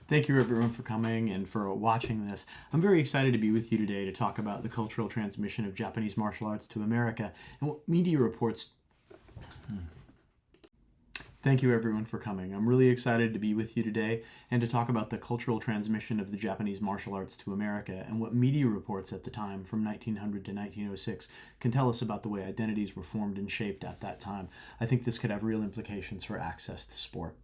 Thank you everyone for coming and for watching this. I'm very excited to be with you today to talk about the cultural transmission of Japanese martial arts to America and what media reports. Thank you everyone for coming. I'm really excited to be with you today and to talk about the cultural transmission of the Japanese martial arts to America and what media reports at the time from 1900 to 1906 can tell us about the way identities were formed and shaped at that time. I think this could have real implications for access to sport.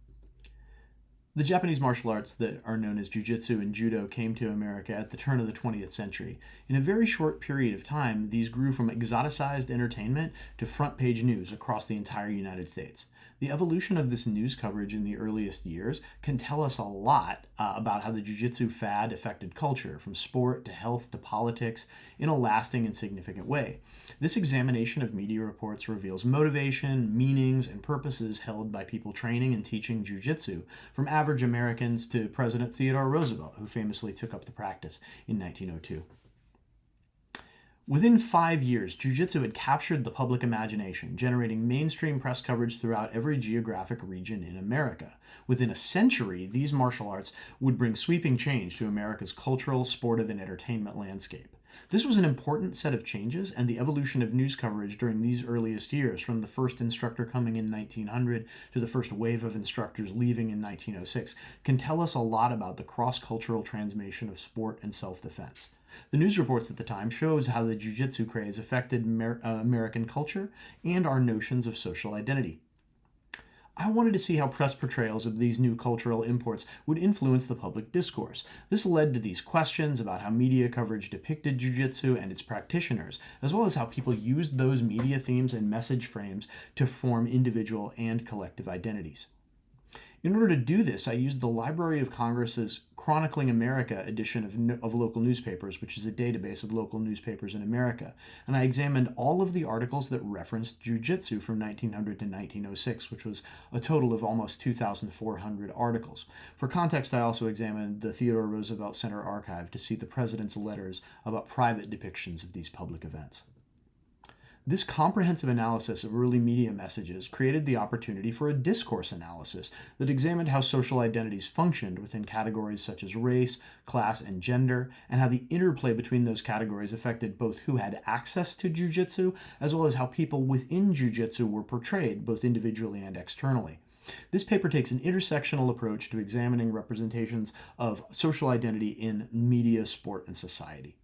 The Japanese martial arts that are known as Jiu Jitsu and Judo came to America at the turn of the 20th century. In a very short period of time, these grew from exoticized entertainment to front page news across the entire United States. The evolution of this news coverage in the earliest years can tell us a lot about how the Jiu Jitsu fad affected culture, from sport to health to politics, in a lasting and significant way. This examination of media reports reveals motivation, meanings, and purposes held by people training and teaching Jiu Jitsu, from average Americans to President Theodore Roosevelt, who famously took up the practice in 1902. Within 5 years, Jiu Jitsu had captured the public imagination, generating mainstream press coverage throughout every geographic region in America. Within a century, these martial arts would bring sweeping change to America's cultural, sportive, and entertainment landscape. This was an important set of changes, and the evolution of news coverage during these earliest years, from the first instructor coming in 1900 to the first wave of instructors leaving in 1906, can tell us a lot about the cross-cultural transmission of sport and self-defense. The news reports at the time shows how the jiu-jitsu craze affected American culture and our notions of social identity. I wanted to see how press portrayals of these new cultural imports would influence the public discourse. This led to these questions about how media coverage depicted jiu-jitsu and its practitioners, as well as how people used those media themes and message frames to form individual and collective identities. In order to do this, I used the Library of Congress's Chronicling America edition of local newspapers, which is a database of local newspapers in America, and I examined all of the articles that referenced jiu-jitsu from 1900 to 1906, which was a total of almost 2,400 articles. For context, I also examined the Theodore Roosevelt Center archive to see the president's letters about private depictions of these public events. This comprehensive analysis of early media messages created the opportunity for a discourse analysis that examined how social identities functioned within categories such as race, class, and gender, and how the interplay between those categories affected both who had access to jiu-jitsu, as well as how people within jiu-jitsu were portrayed, both individually and externally. This paper takes an intersectional approach to examining representations of social identity in media, sport, and society.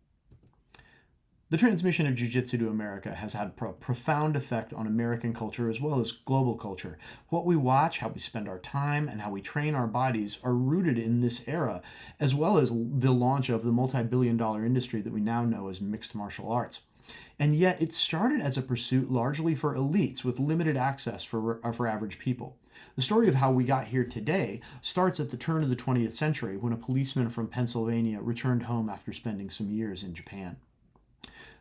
The transmission of jiu-jitsu to America has had a profound effect on American culture as well as global culture. What we watch, how we spend our time, and how we train our bodies are rooted in this era, as well as the launch of the multi-billion-dollar industry that we now know as mixed martial arts. And yet it started as a pursuit largely for elites with limited access for average people. The story of how we got here today starts at the turn of the 20th century when a policeman from Pennsylvania returned home after spending some years in Japan.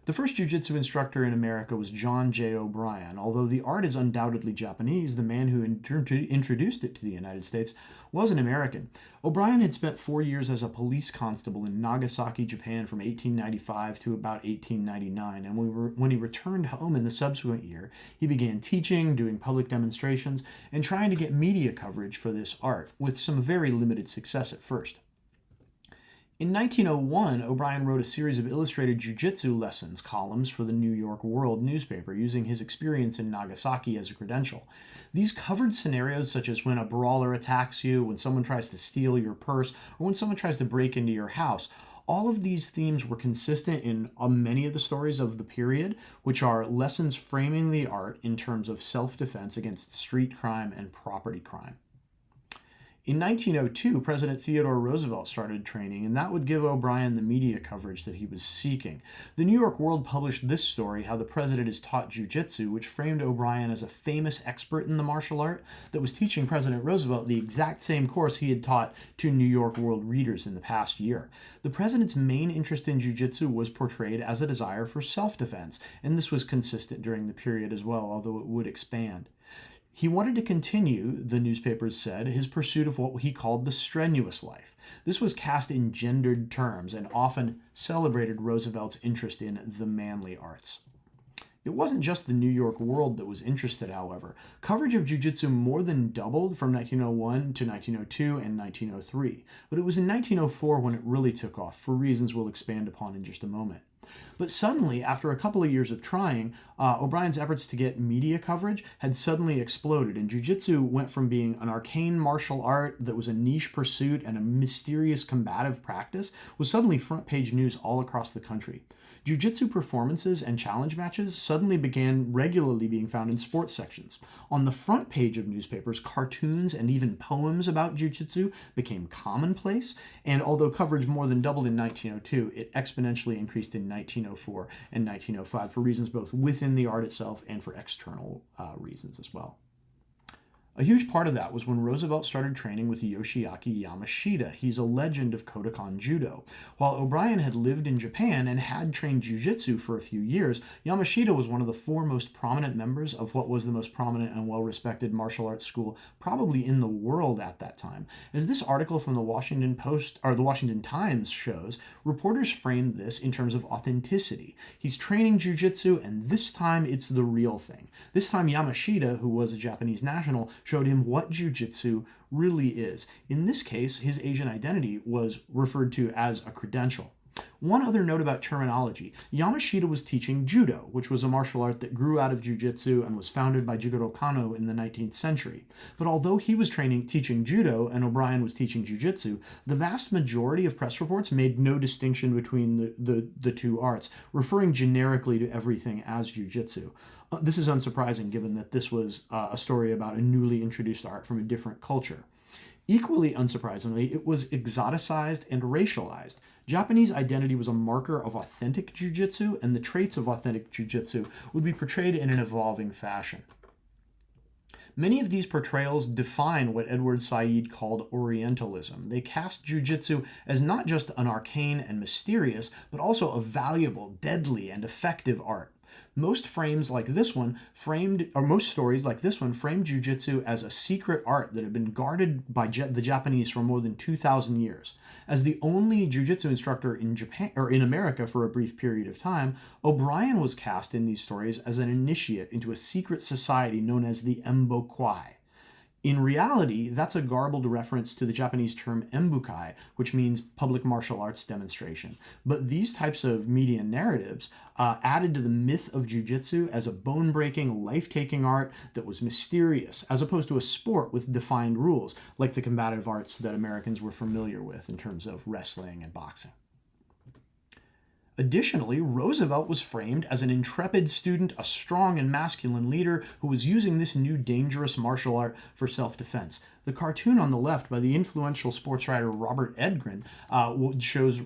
The first jiu-jitsu instructor in America was John J. O'Brien. Although the art is undoubtedly Japanese, the man who introduced it to the United States was an American. O'Brien had spent 4 years as a police constable in Nagasaki, Japan from 1895 to about 1899, and when he returned home in the subsequent year, he began teaching, doing public demonstrations, and trying to get media coverage for this art, with some very limited success at first. In 1901, O'Brien wrote a series of illustrated jiu-jitsu lessons columns for the New York World newspaper, using his experience in Nagasaki as a credential. These covered scenarios such as when a brawler attacks you, when someone tries to steal your purse, or when someone tries to break into your house. All of these themes were consistent in many of the stories of the period, which are lessons framing the art in terms of self-defense against street crime and property crime. In 1902, President Theodore Roosevelt started training, and that would give O'Brien the media coverage that he was seeking. The New York World published this story, How the President is Taught Jiu-Jitsu, which framed O'Brien as a famous expert in the martial art that was teaching President Roosevelt the exact same course he had taught to New York World readers in the past year. The president's main interest in jiu-jitsu was portrayed as a desire for self-defense, and this was consistent during the period as well, although it would expand. He wanted to continue, the newspapers said, his pursuit of what he called the strenuous life. This was cast in gendered terms and often celebrated Roosevelt's interest in the manly arts. It wasn't just the New York World that was interested, however. Coverage of jiu-jitsu more than doubled from 1901 to 1902 and 1903, but it was in 1904 when it really took off, for reasons we'll expand upon in just a moment. But suddenly, after a couple of years of trying, O'Brien's efforts to get media coverage had suddenly exploded, and jiu-jitsu went from being an arcane martial art that was a niche pursuit and a mysterious combative practice was suddenly front-page news all across the country. Jiu-jitsu performances and challenge matches suddenly began regularly being found in sports sections. On the front page of newspapers, cartoons and even poems about jiu-jitsu became commonplace, and although coverage more than doubled in 1902, it exponentially increased in 1904 and 1905 for reasons both within the art itself and for external reasons as well. A huge part of that was when Roosevelt started training with Yoshiaki Yamashita. He's a legend of Kodokan Judo. While O'Brien had lived in Japan and had trained jiu-jitsu for a few years, Yamashita was one of the four most prominent members of what was the most prominent and well-respected martial arts school probably in the world at that time. As this article from the Washington Post, or the Washington Times shows, reporters framed this in terms of authenticity. He's training jiu-jitsu, and this time it's the real thing. This time Yamashita, who was a Japanese national, showed him what jiu-jitsu really is. In this case, his Asian identity was referred to as a credential. One other note about terminology. Yamashita was teaching judo, which was a martial art that grew out of jiu-jitsu and was founded by Jigoro Kano in the 19th century. But although he was teaching judo and O'Brien was teaching jiu-jitsu, the vast majority of press reports made no distinction between the two arts, referring generically to everything as jiu-jitsu. This is unsurprising given that this was a story about a newly introduced art from a different culture. Equally unsurprisingly, it was exoticized and racialized. Japanese identity was a marker of authentic jiu-jitsu, and the traits of authentic jiu-jitsu would be portrayed in an evolving fashion. Many of these portrayals define what Edward Said called Orientalism. They cast jiu-jitsu as not just an arcane and mysterious, but also a valuable, deadly, and effective art. Most stories like this one framed jiu-jitsu as a secret art that had been guarded by the Japanese for more than 2,000 years. As the only jiu-jitsu instructor in Japan or in America for a brief period of time, O'Brien was cast in these stories as an initiate into a secret society known as the Embokwai. In reality, that's a garbled reference to the Japanese term embukai, which means public martial arts demonstration. But these types of media narratives added to the myth of jiu-jitsu as a bone-breaking, life-taking art that was mysterious, as opposed to a sport with defined rules, like the combative arts that Americans were familiar with in terms of wrestling and boxing. Additionally, Roosevelt was framed as an intrepid student, a strong and masculine leader who was using this new dangerous martial art for self-defense. The cartoon on the left by the influential sports writer Robert Edgren shows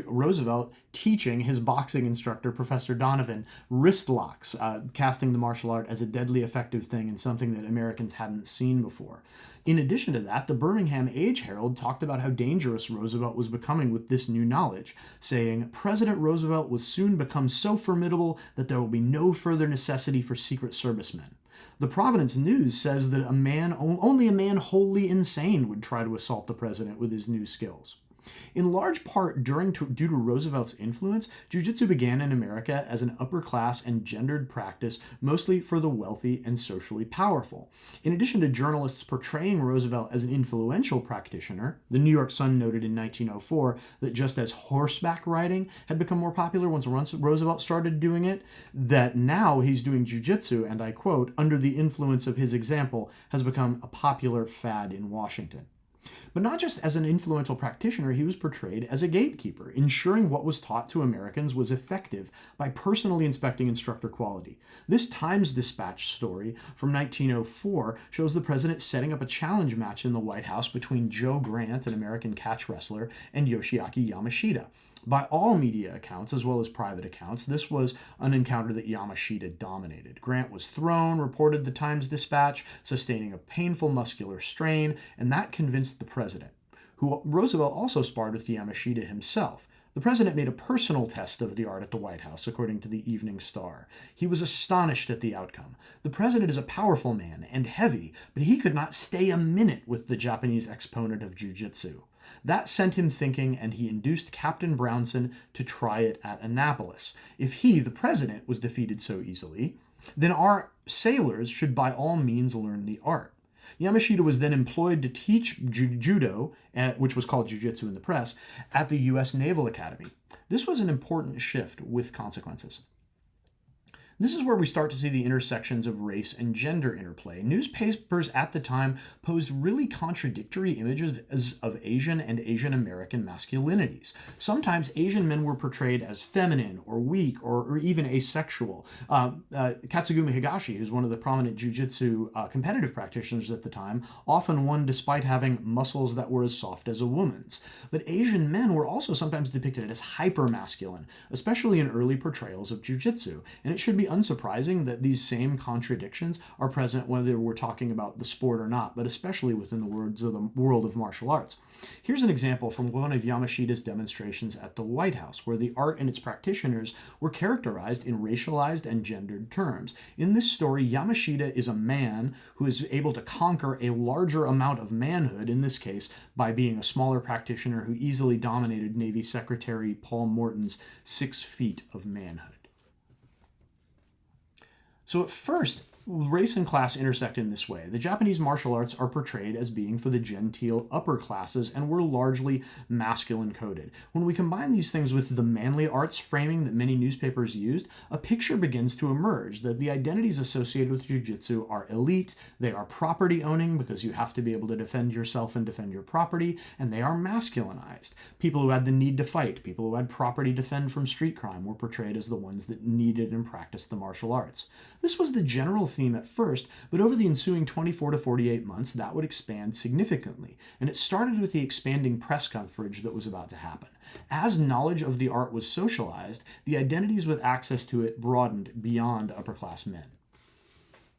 Roosevelt teaching his boxing instructor, Professor Donovan, wrist locks, casting the martial art as a deadly effective thing and something that Americans hadn't seen before. In addition to that, the Birmingham Age Herald talked about how dangerous Roosevelt was becoming with this new knowledge, saying, "President Roosevelt will soon become so formidable that there will be no further necessity for Secret Servicemen." The Providence News says that only a man wholly insane would try to assault the president with his new skills. In large part due to Roosevelt's influence, jiu-jitsu began in America as an upper-class and gendered practice, mostly for the wealthy and socially powerful. In addition to journalists portraying Roosevelt as an influential practitioner, the New York Sun noted in 1904 that just as horseback riding had become more popular once Roosevelt started doing it, that now he's doing jiu-jitsu, and I quote, "under the influence of his example, has become a popular fad in Washington." But not just as an influential practitioner, he was portrayed as a gatekeeper, ensuring what was taught to Americans was effective by personally inspecting instructor quality. This Times Dispatch story from 1904 shows the president setting up a challenge match in the White House between Joe Grant, an American catch wrestler, and Yoshiaki Yamashita. By all media accounts, as well as private accounts, this was an encounter that Yamashita dominated. Grant was thrown, reported the Times Dispatch, sustaining a painful muscular strain, and that convinced the president, who Roosevelt also sparred with Yamashita himself. The president made a personal test of the art at the White House, according to the Evening Star. He was astonished at the outcome. The president is a powerful man and heavy, but he could not stay a minute with the Japanese exponent of jiu-jitsu. That sent him thinking, and he induced Captain Brownson to try it at Annapolis. If he, the president, was defeated so easily, then our sailors should by all means learn the art. Yamashita was then employed to teach judo, which was called jiu-jitsu in the press, at the U.S. Naval Academy. This was an important shift with consequences. This is where we start to see the intersections of race and gender interplay. Newspapers at the time posed really contradictory images of Asian and Asian American masculinities. Sometimes Asian men were portrayed as feminine or weak or even asexual. Katsugumi Higashi, who's one of the prominent jiu-jitsu competitive practitioners at the time, often won despite having muscles that were as soft as a woman's. But Asian men were also sometimes depicted as hypermasculine, especially in early portrayals of jiu-jitsu. And it should be unsurprising that these same contradictions are present whether we're talking about the sport or not, but especially within the world of martial arts. Here's an example from one of Yamashita's demonstrations at the White House, where the art and its practitioners were characterized in racialized and gendered terms. In this story, Yamashita is a man who is able to conquer a larger amount of manhood, in this case, by being a smaller practitioner who easily dominated Navy Secretary Paul Morton's 6 feet of manhood. So at first, race and class intersect in this way. The Japanese martial arts are portrayed as being for the genteel upper classes and were largely masculine coded. When we combine these things with the manly arts framing that many newspapers used, a picture begins to emerge that the identities associated with jiu-jitsu are elite, they are property owning because you have to be able to defend yourself and defend your property, and they are masculinized. People who had the need to fight, people who had property to defend from street crime were portrayed as the ones that needed and practiced the martial arts. This was the general theme at first, but over the ensuing 24 to 48 months, that would expand significantly. And it started with the expanding press coverage that was about to happen. As knowledge of the art was socialized, the identities with access to it broadened beyond upper-class men.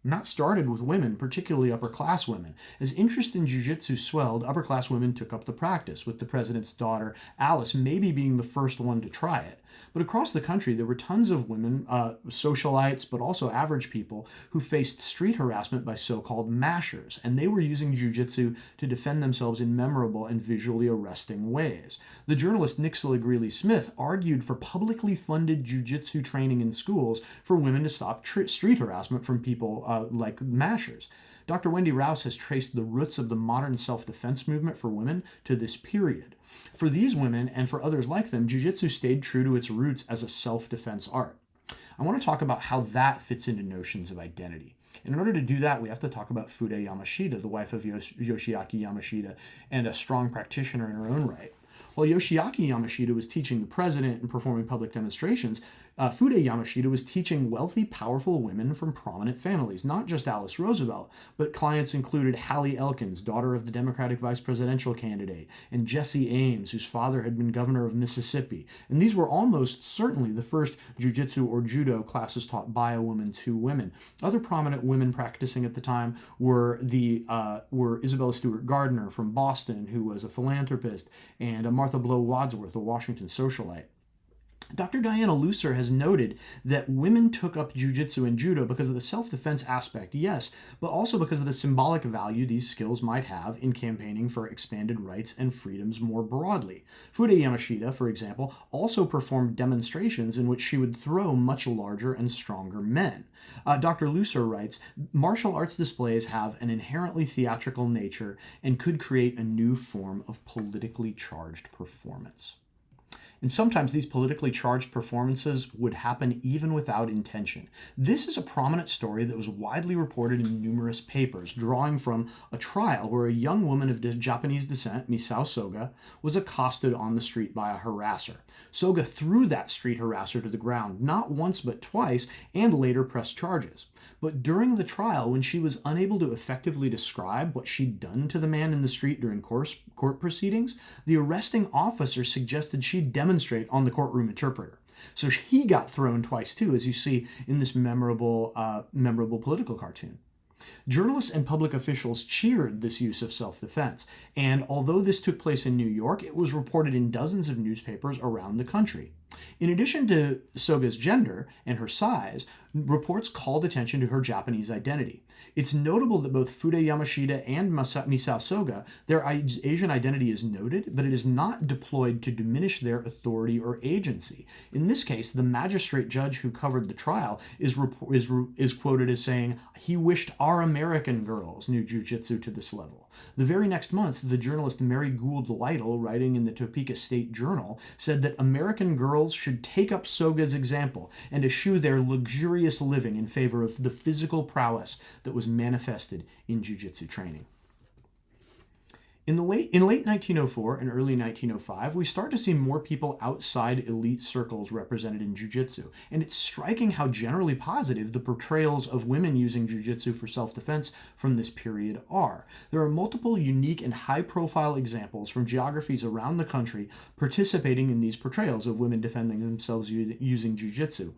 And that started with women, particularly upper-class women. As interest in jiu-jitsu swelled, upper-class women took up the practice, with the president's daughter, Alice, maybe being the first one to try it. But across the country, there were tons of women, socialites, but also average people, who faced street harassment by so-called mashers, and they were using jiu-jitsu to defend themselves in memorable and visually arresting ways. The journalist Nicola Greeley-Smith argued for publicly funded jiu-jitsu training in schools for women to stop street harassment from people like mashers. Dr. Wendy Rouse has traced the roots of the modern self-defense movement for women to this period. For these women, and for others like them, jiu-jitsu stayed true to its roots as a self-defense art. I want to talk about how that fits into notions of identity. And in order to do that, we have to talk about Fude Yamashita, the wife of Yoshiaki Yamashita, and a strong practitioner in her own right. While Yoshiaki Yamashita was teaching the president and performing public demonstrations, Fude Yamashita was teaching wealthy, powerful women from prominent families, not just Alice Roosevelt, but clients included Hallie Elkins, daughter of the Democratic vice presidential candidate, and Jesse Ames, whose father had been governor of Mississippi. And these were almost certainly the first jiu-jitsu or judo classes taught by a woman to women. Other prominent women practicing at the time were Isabella Stewart Gardner from Boston, who was a philanthropist, and Martha Blow Wadsworth, a Washington socialite. Dr. Diana Lucer has noted that women took up jiu-jitsu and judo because of the self-defense aspect, yes, but also because of the symbolic value these skills might have in campaigning for expanded rights and freedoms more broadly. Fude Yamashita, for example, also performed demonstrations in which she would throw much larger and stronger men. Dr. Lucer writes, martial arts displays have an inherently theatrical nature and could create a new form of politically charged performance. And sometimes these politically charged performances would happen even without intention. This is a prominent story that was widely reported in numerous papers, drawing from a trial where a young woman of Japanese descent, Misao Soga, was accosted on the street by a harasser. Soga threw that street harasser to the ground, not once but twice, and later pressed charges. But during the trial, when she was unable to effectively describe what she'd done to the man in the street during court proceedings, the arresting officer suggested she demonstrate on the courtroom interpreter. So he got thrown twice too, as you see in this memorable political cartoon. Journalists and public officials cheered this use of self-defense, and although this took place in New York, it was reported in dozens of newspapers around the country. In addition to Soga's gender and her size, reports called attention to her Japanese identity. It's notable that both Fude Yamashita and Misao Soga, their Asian identity is noted, but it is not deployed to diminish their authority or agency. In this case, the magistrate judge who covered the trial is quoted as saying, "He wished our American girls knew jiu-jitsu to this level." The very next month, the journalist Mary Gould Lytle, writing in the Topeka State Journal, said that American girls should take up Soga's example and eschew their luxurious living in favor of the physical prowess that was manifested in jiu-jitsu training. In late 1904 and early 1905, we start to see more people outside elite circles represented in jiu-jitsu, and it's striking how generally positive the portrayals of women using jiu-jitsu for self-defense from this period are. There are multiple unique and high-profile examples from geographies around the country participating in these portrayals of women defending themselves using jiu-jitsu.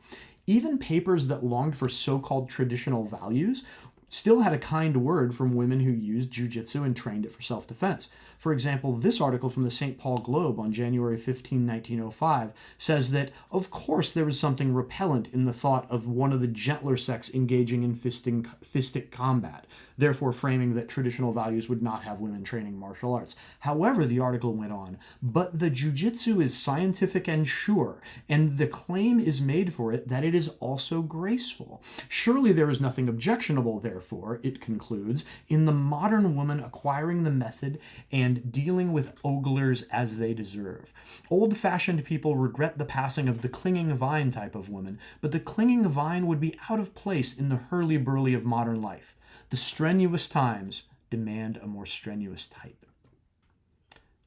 Even papers that longed for so-called traditional values still had a kind word from women who used jiu-jitsu and trained it for self-defense. For example, this article from the St. Paul Globe on January 15, 1905 says that, of course, there is something repellent in the thought of one of the gentler sex engaging in fistic combat, therefore framing that traditional values would not have women training martial arts. However, the article went on, but the jiu-jitsu is scientific and sure, and the claim is made for it that it is also graceful. Surely there is nothing objectionable, therefore, it concludes, in the modern woman acquiring the method and dealing with oglers as they deserve. Old-fashioned people regret the passing of the clinging vine type of woman, but the clinging vine would be out of place in the hurly-burly of modern life. The strenuous times demand a more strenuous type.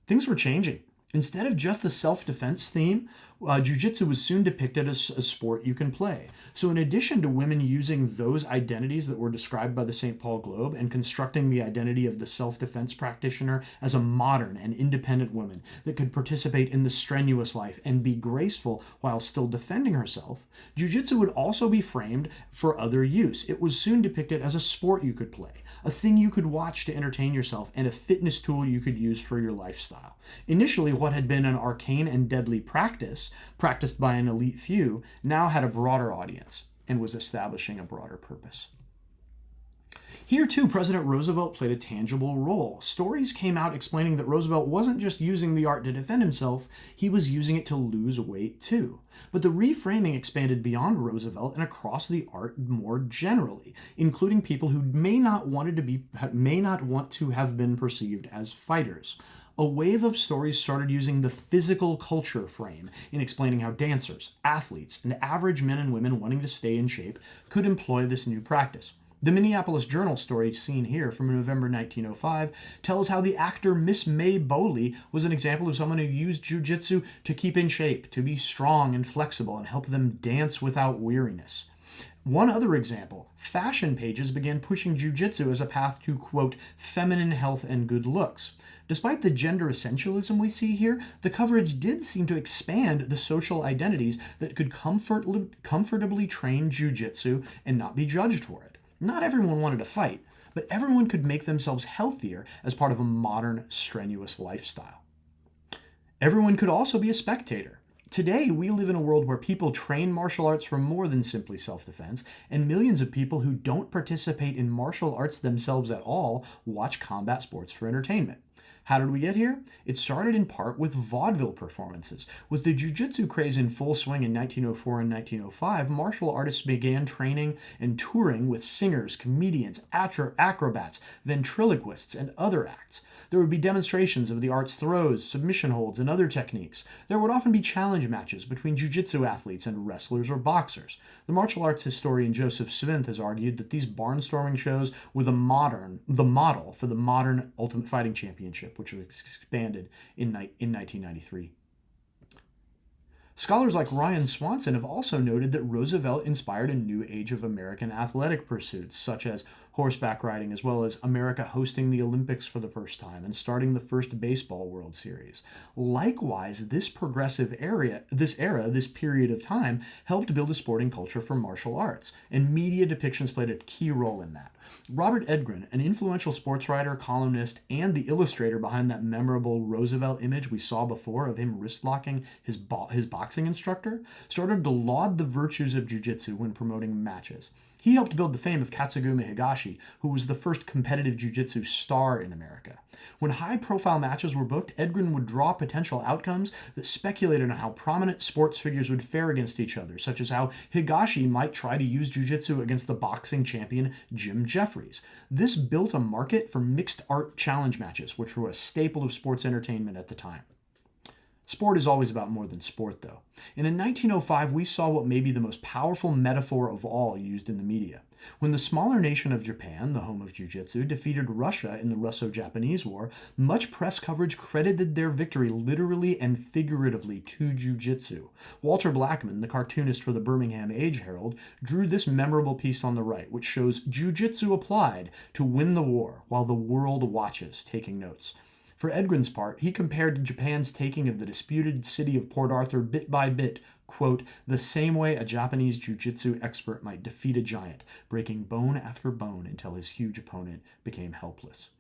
Things were changing. Instead of just the self-defense theme, jiu-jitsu was soon depicted as a sport you can play. So in addition to women using those identities that were described by the St. Paul Globe and constructing the identity of the self-defense practitioner as a modern and independent woman that could participate in the strenuous life and be graceful while still defending herself, jiu-jitsu would also be framed for other use. It was soon depicted as a sport you could play, a thing you could watch to entertain yourself, and a fitness tool you could use for your lifestyle. Initially, what had been an arcane and deadly practice, practiced by an elite few, now had a broader audience and was establishing a broader purpose. Here, too, President Roosevelt played a tangible role. Stories came out explaining that Roosevelt wasn't just using the art to defend himself, he was using it to lose weight, too. But the reframing expanded beyond Roosevelt and across the art more generally, including people who may not want to have been perceived as fighters. A wave of stories started using the physical culture frame in explaining how dancers, athletes, and average men and women wanting to stay in shape could employ this new practice. The Minneapolis Journal story seen here from November 1905 tells how the actor Miss May Bowley was an example of someone who used jiu-jitsu to keep in shape, to be strong and flexible, and help them dance without weariness. One other example, fashion pages began pushing jiu-jitsu as a path to, quote, feminine health and good looks. Despite the gender essentialism we see here, the coverage did seem to expand the social identities that could comfortably train jiu-jitsu and not be judged for it. Not everyone wanted to fight, but everyone could make themselves healthier as part of a modern, strenuous lifestyle. Everyone could also be a spectator. Today, we live in a world where people train martial arts for more than simply self-defense, and millions of people who don't participate in martial arts themselves at all watch combat sports for entertainment. How did we get here? It started in part with vaudeville performances. With the jiu-jitsu craze in full swing in 1904 and 1905, martial artists began training and touring with singers, comedians, acrobats, ventriloquists, and other acts. There would be demonstrations of the art's throws, submission holds, and other techniques. There would often be challenge matches between jiu-jitsu athletes and wrestlers or boxers. The martial arts historian Joseph Smith has argued that these barnstorming shows were the model for the modern Ultimate Fighting Championship, which was expanded in 1993. Scholars like Ryan Swanson have also noted that Roosevelt inspired a new age of American athletic pursuits, such as horseback riding, as well as America hosting the Olympics for the first time and starting the first baseball World Series. Likewise, this period of time helped build a sporting culture for martial arts, and media depictions played a key role in that. Robert Edgren, an influential sports writer, columnist, and the illustrator behind that memorable Roosevelt image we saw before of him wrist-locking his boxing instructor, started to laud the virtues of jiu-jitsu when promoting matches. He helped build the fame of Katsugumi Higashi, who was the first competitive jiu-jitsu star in America. When high-profile matches were booked, Edgren would draw potential outcomes that speculated on how prominent sports figures would fare against each other, such as how Higashi might try to use jiu-jitsu against the boxing champion Jim Jeffries. This built a market for mixed art challenge matches, which were a staple of sports entertainment at the time. Sport is always about more than sport, though. And in 1905, we saw what may be the most powerful metaphor of all used in the media. When the smaller nation of Japan, the home of jiu-jitsu, defeated Russia in the Russo-Japanese War, much press coverage credited their victory literally and figuratively to jiu-jitsu. Walter Blackman, the cartoonist for the Birmingham Age Herald, drew this memorable piece on the right, which shows jiu-jitsu applied to win the war while the world watches, taking notes. For Edgren's part, he compared Japan's taking of the disputed city of Port Arthur bit by bit, quote, the same way a Japanese jiu-jitsu expert might defeat a giant, breaking bone after bone until his huge opponent became helpless.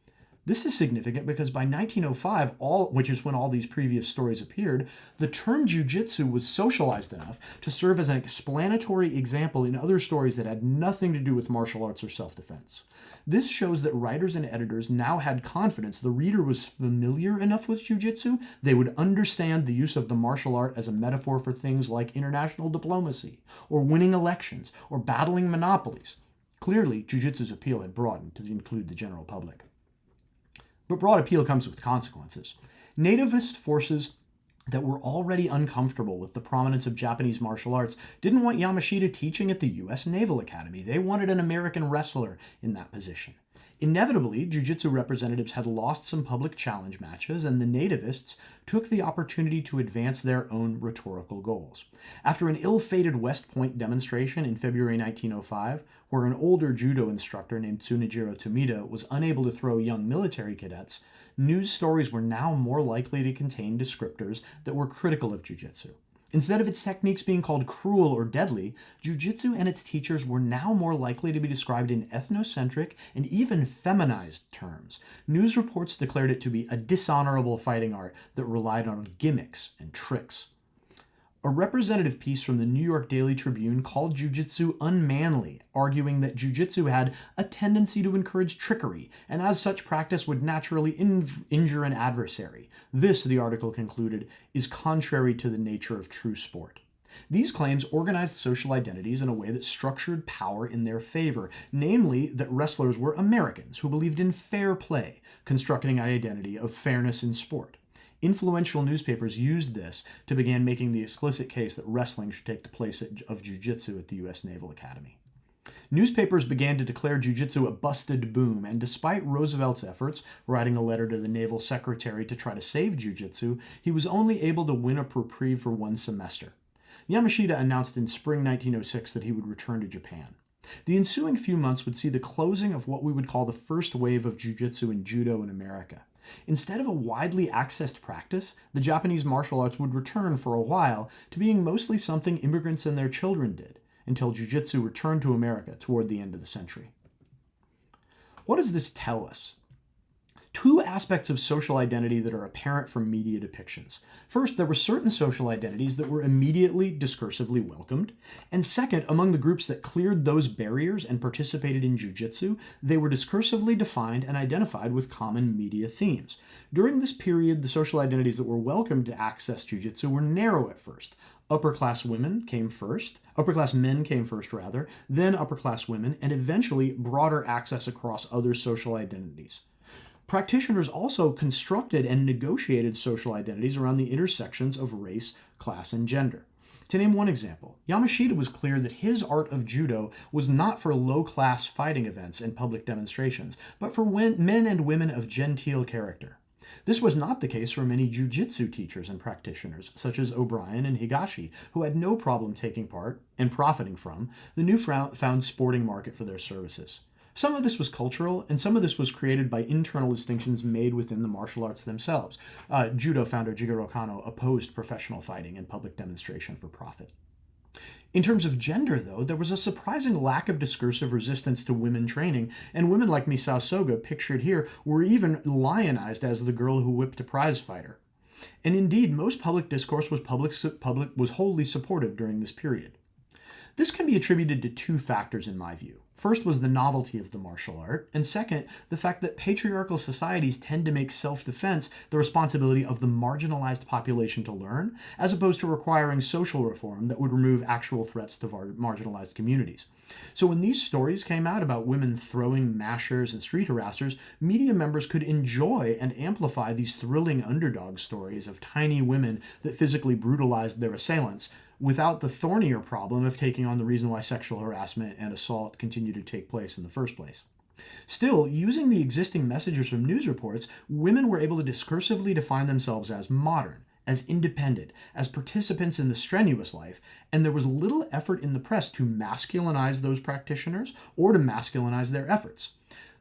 This is significant because by 1905, which is when all these previous stories appeared, the term jiu-jitsu was socialized enough to serve as an explanatory example in other stories that had nothing to do with martial arts or self-defense. This shows that writers and editors now had confidence the reader was familiar enough with jiu-jitsu, they would understand the use of the martial art as a metaphor for things like international diplomacy, or winning elections, or battling monopolies. Clearly, jiu-jitsu's appeal had broadened to include the general public. But broad appeal comes with consequences. Nativist forces that were already uncomfortable with the prominence of Japanese martial arts didn't want Yamashita teaching at the U.S. Naval Academy. They wanted an American wrestler in that position. Inevitably, jiu-jitsu representatives had lost some public challenge matches, and the nativists took the opportunity to advance their own rhetorical goals. After an ill-fated West Point demonstration in February 1905, where an older judo instructor named Tsunejiro Tomita was unable to throw young military cadets, news stories were now more likely to contain descriptors that were critical of jiu-jitsu. Instead of its techniques being called cruel or deadly, jiu-jitsu and its teachers were now more likely to be described in ethnocentric and even feminized terms. News reports declared it to be a dishonorable fighting art that relied on gimmicks and tricks. A representative piece from the New York Daily Tribune called jiu-jitsu unmanly, arguing that jiu-jitsu had a tendency to encourage trickery, and as such practice would naturally injure an adversary. This, the article concluded, is contrary to the nature of true sport. These claims organized social identities in a way that structured power in their favor, namely that wrestlers were Americans who believed in fair play, constructing an identity of fairness in sport. Influential newspapers used this to begin making the explicit case that wrestling should take the place of jiu-jitsu at the U.S. Naval Academy. Newspapers began to declare jiu-jitsu a busted boom, and despite Roosevelt's efforts, writing a letter to the naval secretary to try to save jiu-jitsu, he was only able to win a reprieve for one semester. Yamashita announced in spring 1906 that he would return to Japan. The ensuing few months would see the closing of what we would call the first wave of jiu-jitsu and judo in America. Instead of a widely accessed practice, the Japanese martial arts would return for a while to being mostly something immigrants and their children did, until jiu-jitsu returned to America toward the end of the century. What does this tell us? Two aspects of social identity that are apparent from media depictions. First, there were certain social identities that were immediately discursively welcomed. And second, among the groups that cleared those barriers and participated in jiu-jitsu, they were discursively defined and identified with common media themes. During this period, the social identities that were welcomed to access jiu-jitsu were narrow at first. Upper-class men came first, then upper-class women, and eventually broader access across other social identities. Practitioners also constructed and negotiated social identities around the intersections of race, class, and gender. To name one example, Yamashita was clear that his art of judo was not for low-class fighting events and public demonstrations, but for men and women of genteel character. This was not the case for many jiu-jitsu teachers and practitioners, such as O'Brien and Higashi, who had no problem taking part and profiting from the newfound sporting market for their services. Some of this was cultural, and some of this was created by internal distinctions made within the martial arts themselves. Judo founder Jigoro Kano opposed professional fighting and public demonstration for profit. In terms of gender, though, there was a surprising lack of discursive resistance to women training, and women like Misao Soga, pictured here, were even lionized as the girl who whipped a prize fighter. And indeed, most public discourse was wholly supportive during this period. This can be attributed to two factors in my view. First was the novelty of the martial art, and second, the fact that patriarchal societies tend to make self-defense the responsibility of the marginalized population to learn, as opposed to requiring social reform that would remove actual threats to marginalized communities. So when these stories came out about women throwing mashers and street harassers, media members could enjoy and amplify these thrilling underdog stories of tiny women that physically brutalized their assailants, without the thornier problem of taking on the reason why sexual harassment and assault continue to take place in the first place. Still, using the existing messages from news reports, women were able to discursively define themselves as modern, as independent, as participants in the strenuous life, and there was little effort in the press to masculinize those practitioners or to masculinize their efforts.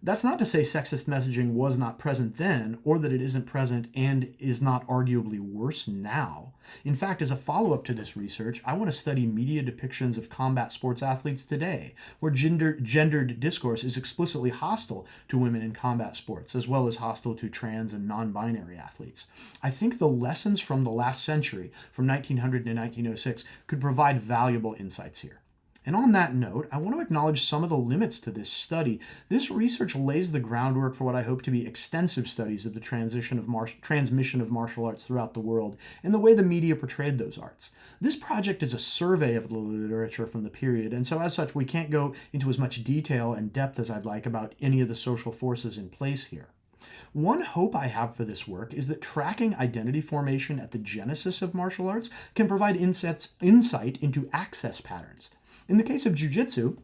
That's not to say sexist messaging was not present then, or that it isn't present and is not arguably worse now. In fact, as a follow-up to this research, I want to study media depictions of combat sports athletes today, where gendered discourse is explicitly hostile to women in combat sports, as well as hostile to trans and non-binary athletes. I think the lessons from the last century, from 1900 to 1906, could provide valuable insights here. And on that note, I want to acknowledge some of the limits to this study. This research lays the groundwork for what I hope to be extensive studies of the transmission of martial arts throughout the world and the way the media portrayed those arts. This project is a survey of the literature from the period, and so as such, we can't go into as much detail and depth as I'd like about any of the social forces in place here. One hope I have for this work is that tracking identity formation at the genesis of martial arts can provide insight into access patterns. In the case of Jiu Jitsu,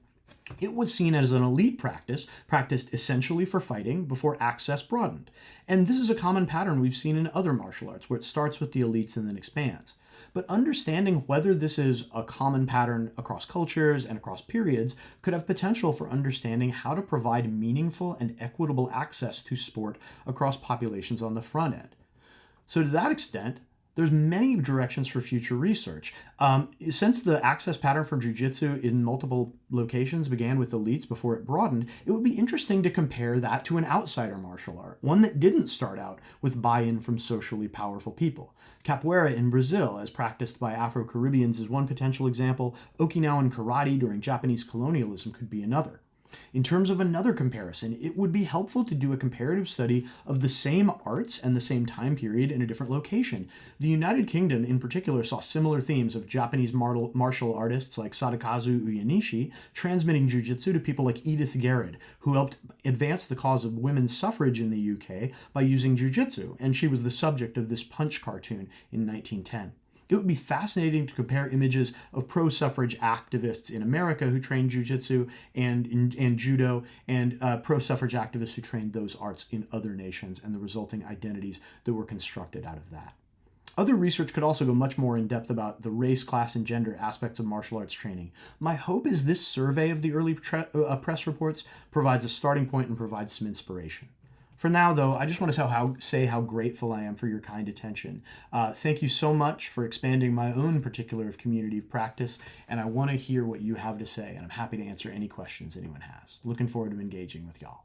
it was seen as an elite practice, practiced essentially for fighting before access broadened. And this is a common pattern we've seen in other martial arts, where it starts with the elites and then expands. But understanding whether this is a common pattern across cultures and across periods could have potential for understanding how to provide meaningful and equitable access to sport across populations on the front end. So to that extent, there's many directions for future research. Since the access pattern for jiu-jitsu in multiple locations began with elites before it broadened, it would be interesting to compare that to an outsider martial art, one that didn't start out with buy-in from socially powerful people. Capoeira in Brazil, as practiced by Afro-Caribbeans, is one potential example. Okinawan karate during Japanese colonialism could be another. In terms of another comparison, it would be helpful to do a comparative study of the same arts and the same time period in a different location. The United Kingdom, in particular, saw similar themes of Japanese martial artists like Sadakazu Uyanishi transmitting jiu-jitsu to people like Edith Garrett, who helped advance the cause of women's suffrage in the UK by using jiu-jitsu, and she was the subject of this Punch cartoon in 1910. It would be fascinating to compare images of pro-suffrage activists in America who trained jiu-jitsu and judo, and pro-suffrage activists who trained those arts in other nations, and the resulting identities that were constructed out of that. Other research could also go much more in depth about the race, class, and gender aspects of martial arts training. My hope is this survey of the early press reports provides a starting point and provides some inspiration. For now, though, I just want to say how grateful I am for your kind attention. Thank you so much for expanding my own particular community of practice, and I want to hear what you have to say, and I'm happy to answer any questions anyone has. Looking forward to engaging with y'all.